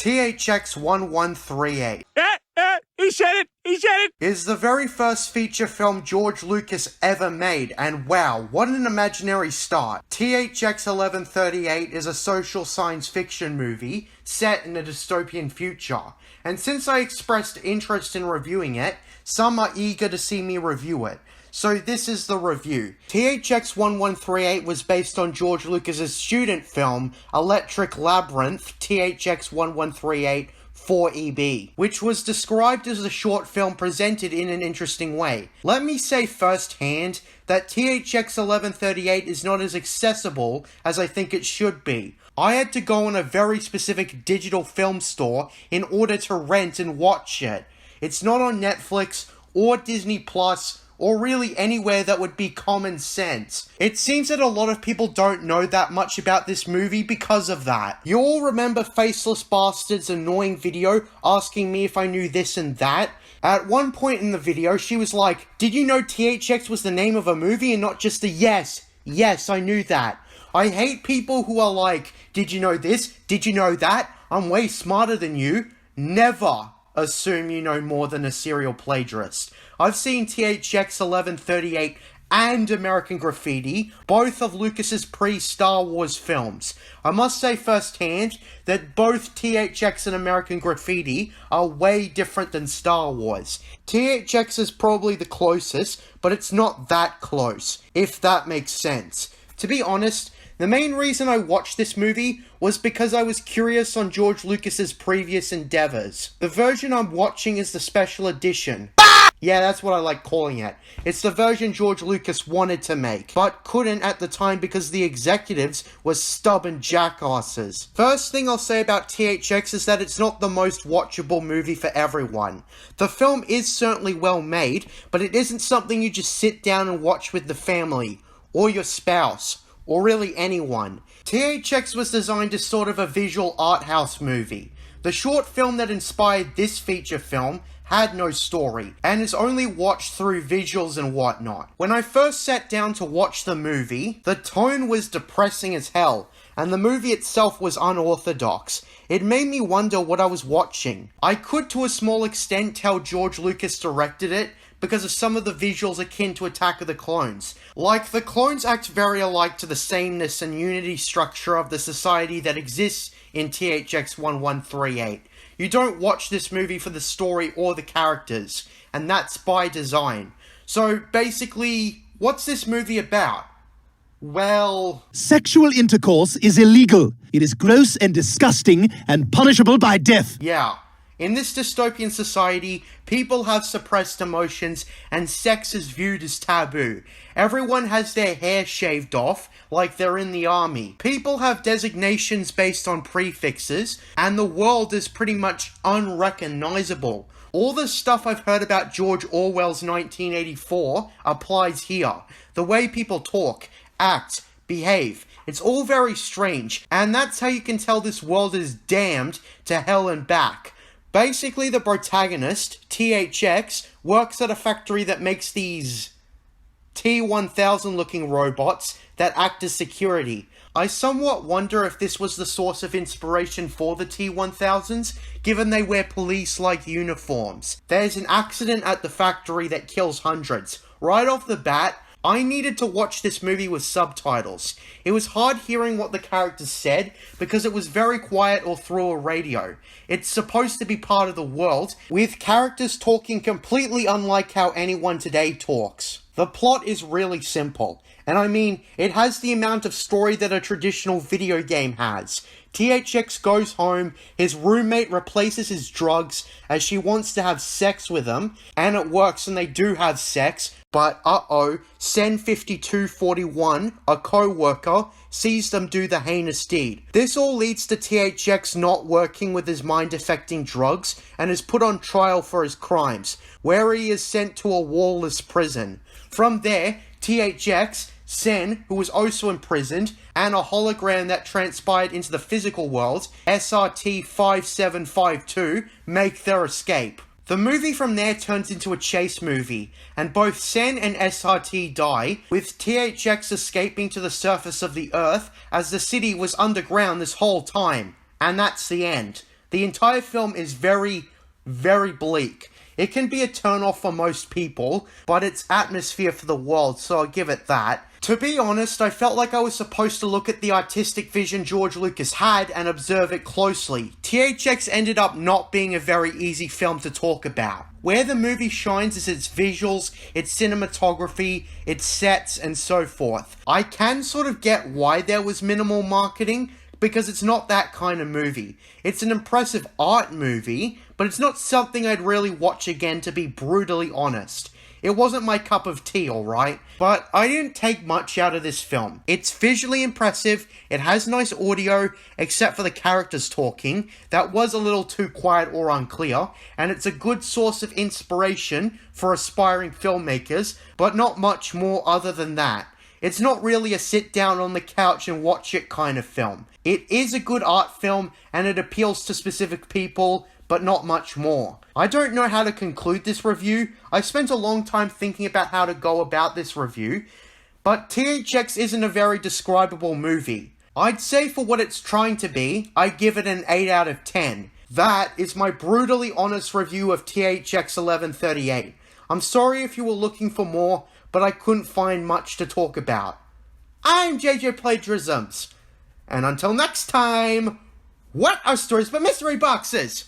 THX 1138. He said it! He said it! Is the very first feature film George Lucas ever made, and wow, what an imaginary start. THX 1138 is a social science fiction movie set in a dystopian future, and since I expressed interest in reviewing it, some are eager to see me review it. So this is the review. THX 1138 was based on George Lucas's student film Electric Labyrinth THX 1138 4EB, which was described as a short film presented in an interesting way. Let me say firsthand that THX 1138 is not as accessible as I think it should be. I had to go on a very specific digital film store in order to rent and watch it. It's not on Netflix or Disney Plus or really anywhere that would be common sense. It seems that a lot of people don't know that much about this movie because of that. You all remember Faceless Bastard's annoying video asking me if I knew this and that? At one point in the video, she was like, "Did you know THX was the name of a movie and not just a yes? Yes, I knew that." I hate people who are like, "Did you know this? Did you know that? I'm way smarter than you." Never assume you know more than a serial plagiarist. I've seen THX 1138 and American Graffiti, both of Lucas's pre-Star Wars films. I must say firsthand that both THX and American Graffiti are way different than Star Wars. THX is probably the closest, but it's not that close, if that makes sense. To be honest, the main reason I watched this movie was because I was curious on George Lucas's previous endeavors. The version I'm watching is the special edition. Yeah, that's what I like calling it. It's the version George Lucas wanted to make, but couldn't at the time because the executives were stubborn jackasses. First thing I'll say about THX is that it's not the most watchable movie for everyone. The film is certainly well made, but it isn't something you just sit down and watch with the family, or your spouse, or really anyone. THX was designed as sort of a visual art house movie. The short film that inspired this feature film had no story, and is only watched through visuals and whatnot. When I first sat down to watch the movie, the tone was depressing as hell, and the movie itself was unorthodox. It made me wonder what I was watching. I could to a small extent tell George Lucas directed it, because of some of the visuals akin to Attack of the Clones. Like, the clones act very alike to the sameness and unity structure of the society that exists in THX 1138. You don't watch this movie for the story or the characters, and that's by design. So, basically, what's this movie about? Well... Sexual intercourse is illegal. It is gross and disgusting and punishable by death. Yeah. In this dystopian society, people have suppressed emotions and sex is viewed as taboo. Everyone has their hair shaved off, like they're in the army. People have designations based on prefixes, and the world is pretty much unrecognizable. All the stuff I've heard about George Orwell's 1984 applies here. The way people talk, act, behave. It's all very strange, and that's how you can tell this world is damned to hell and back. Basically, the protagonist, THX, works at a factory that makes these T-1000 looking robots that act as security. I somewhat wonder if this was the source of inspiration for the T-1000s, given they wear police-like uniforms. There's an accident at the factory that kills hundreds. Right off the bat, I needed to watch this movie with subtitles. It was hard hearing what the characters said because it was very quiet or through a radio. It's supposed to be part of the world, with characters talking completely unlike how anyone today talks. The plot is really simple, and I mean, it has the amount of story that a traditional video game has. THX goes home, his roommate replaces his drugs as she wants to have sex with him, and it works and they do have sex, but Sen5241, a co-worker, sees them do the heinous deed. This all leads to THX not working with his mind-affecting drugs and is put on trial for his crimes, where he is sent to a wall-less prison. From there, THX, Sen, who was also imprisoned, and a hologram that transpired into the physical world, SRT-5752, make their escape. The movie from there turns into a chase movie, and both Sen and SRT die, with THX escaping to the surface of the Earth as the city was underground this whole time. And that's the end. The entire film is very, very bleak. It can be a turn-off for most people, but it's atmosphere for the world, so I'll give it that. To be honest, I felt like I was supposed to look at the artistic vision George Lucas had and observe it closely. THX ended up not being a very easy film to talk about. Where the movie shines is its visuals, its cinematography, its sets, and so forth. I can sort of get why there was minimal marketing, because it's not that kind of movie. It's an impressive art movie, but it's not something I'd really watch again, to be brutally honest. It wasn't my cup of tea, alright? But I didn't take much out of this film. It's visually impressive, it has nice audio, except for the characters talking. That was a little too quiet or unclear, and it's a good source of inspiration for aspiring filmmakers, but not much more other than that. It's not really a sit down on the couch and watch it kind of film. It is a good art film, and it appeals to specific people, but not much more. I don't know how to conclude this review. I spent a long time thinking about how to go about this review, but THX isn't a very describable movie. I'd say for what it's trying to be, I give it an 8 out of 10. That is my brutally honest review of THX 1138. I'm sorry if you were looking for more, but I couldn't find much to talk about. I'm JJ Plagiarisms, and until next time, what are stories but mystery boxes?